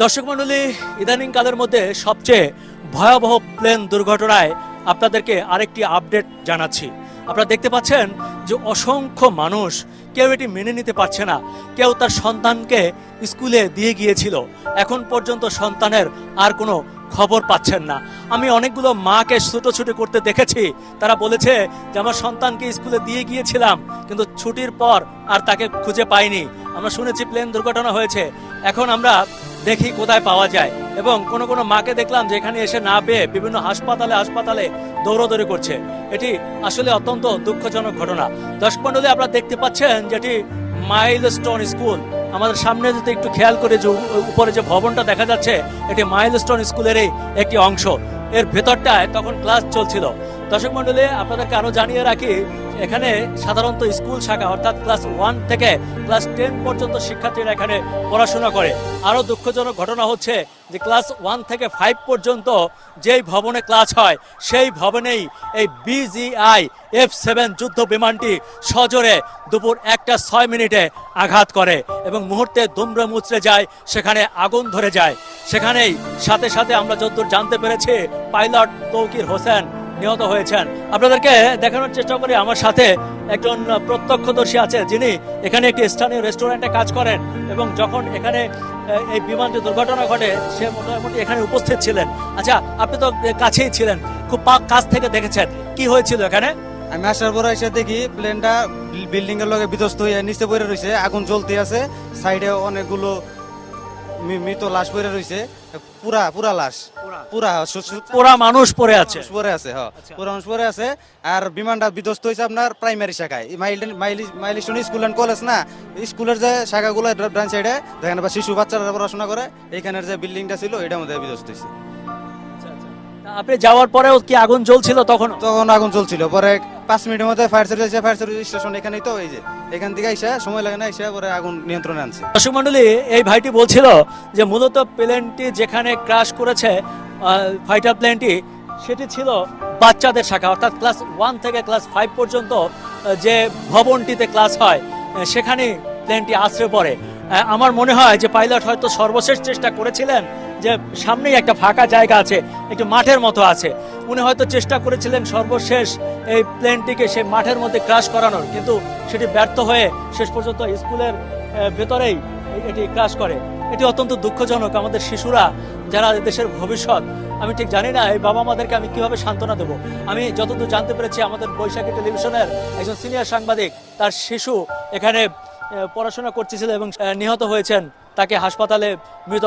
দর্শক মণ্ডলী, ইদানিংকালের মধ্যে সবচেয়ে ভয়াবহ প্লেন দুর্ঘটনায় আপনাদেরকে আরেকটি আপডেট জানাচ্ছি। আপনারা দেখতে পাচ্ছেন যে অসংখ্য মানুষ কেউ এটি মেনে নিতে পারছে না। কেউ তার সন্তানকে স্কুলে দিয়ে গিয়েছিল, এখন পর্যন্ত সন্তানের আর কোনো খবর পাচ্ছেন না। আমি অনেকগুলো মাকে ছুটোছুটি করতে দেখেছি, তারা বলেছে যে আমার সন্তানকে স্কুলে দিয়ে গিয়েছিলাম, কিন্তু ছুটির পর আর তাকে খুঁজে পাইনি। আমরা শুনেছি প্লেন দুর্ঘটনা হয়েছে, এখন আমরা দেখি কোথায় পাওয়া যায়। এবং কোনো কোনো মাকে দেখলাম যে এখানে এসে না পেয়ে বিভিন্ন হাসপাতালে দৌড়াদৌড়ি করছে। এটি আসলে অত্যন্ত দুঃখজনক ঘটনা। দর্শক মণ্ডলী, আপনারা দেখতে পাচ্ছেন যেটি মাইলস্টোন স্কুল। আমাদের সামনে যদি একটু খেয়াল করে যে উপরে যে ভবনটা দেখা যাচ্ছে, এটি মাইলস্টোন স্কুলেরই একটি অংশ। এর ভেতরটায় তখন ক্লাস চলছিল। দর্শক মণ্ডলী, আপনাদেরকে আরো জানিয়ে রাখি, এখানে সাধারণত স্কুল শাখা অর্থাৎ ক্লাস 1 থেকে ক্লাস 10 পর্যন্ত শিক্ষার্থীরা এখানে পড়াশোনা করে। আরো দুঃখজনক ঘটনা হচ্ছে যে ক্লাস 1 থেকে 5 পর্যন্ত যেই ভবনে ক্লাস হয়, সেই ভবনেই এই BGI F-7 যুদ্ধ বিমানটি সজোরে দুপুর 1:06 আঘাত করে এবং মুহূর্তে দুমড়ে মুচড়ে যায়, সেখানে আগুন ধরে যায়। সেখানেই সাথে সাথে আমরা যতদূর জানতে পেরেছি, পাইলট তৌকির হোসেন নিহত হয়েছেন। আপনাদেরকে দেখানোর চেষ্টা করি, আমার সাথে একজন প্রত্যক্ষদর্শী আছে, যিনি এখানে একটি স্থানীয় রেস্টুরেন্টে কাজ করেন এবং যখন এখানে এই বিমানটি দুর্ঘটনা ঘটে সে মোটামুটি এখানে উপস্থিত ছিলেন। আচ্ছা, আপনি তো কাছেই ছিলেন, খুব কাছ থেকে দেখেছেন, কি হয়েছিল এখানে? আমি আসার পর এসে দেখি প্লেনটা বিল্ডিং এর লগে বিধ্বস্ত হয়ে নিচে পড়ে রয়েছে, আগুন জ্বলতে আছে, সাইডে অনেকগুলো মৃত লাশ পড়ে রয়েছে, পুরা লাশ, পুরা মানুষ পড়ে আছে, পড়ে আছে, হ্যাঁ পুরা মানুষ পড়ে আছে। আর বিমানটা বিধ্বস্ত হয়েছে আপনার প্রাইমারি শাখায়, মাইলস্টোন স্কুল এন্ড কলেজ না, স্কুলের যে শাখাগুলো ডান সাইডে দেখেন বা শিশু বাচ্চারা পড়াশোনা করে, এইখানের যে বিল্ডিংটা ছিল এটার মধ্যে বিধ্বস্ত হয়েছে। আপনি যাওয়ার পরেও কি আগুন জ্বলছিল? তখন আগুন জ্বলছিল। পরে 5 মিনিটের মধ্যে ফায়ার সার্ভিস স্টেশন এখানেই, তো এই যে এখান থেকে এসে সময় লাগে না, এসে পরে আগুন নিয়ন্ত্রণে আনছে। দর্শক মণ্ডলী, এই ভাইটি বলছিল যে মূলত প্লেনটি যেখানে ক্র্যাশ করেছে, ফাইটার প্লেনটি, সেটি ছিল বাচ্চাদের শাখা অর্থাৎ ক্লাস 1 থেকে ক্লাস 5 পর্যন্ত যে ভবনটিতে ক্লাস হয়, সেখানে প্লেনটি আছড়ে পড়ে। আমার মনে হয় যে পাইলট হয়তো সর্বশেষ চেষ্টা করেছিলেন, যে সামনেই একটা ফাঁকা জায়গা আছে, একটু মাঠের মতো আছে, উনি হয়তো চেষ্টা করেছিলেন সর্বশেষ এই প্লেনটিকে সেই মাঠের মধ্যে ক্র্যাশ করানোর, কিন্তু সেটি ব্যর্থ হয়ে শেষ পর্যন্ত স্কুলের ভেতরেই এটি ক্র্যাশ করে। এটি অত্যন্ত দুঃখজনক। আমাদের শিশুরা যারা দেশের ভবিষ্যৎ, আমি ঠিক জানি না এই বাবা মাদেরকে আমি কিভাবে সান্ত্বনা দেবো। আমি যতদূর জানতে পেরেছি, আমাদের বৈশাখী টেলিভিশনের একজন সিনিয়র সাংবাদিক, তার শিশু এখানে পড়াশোনা করতেছিল এবং নিহত হয়েছেন, তাকে হাসপাতালে মৃত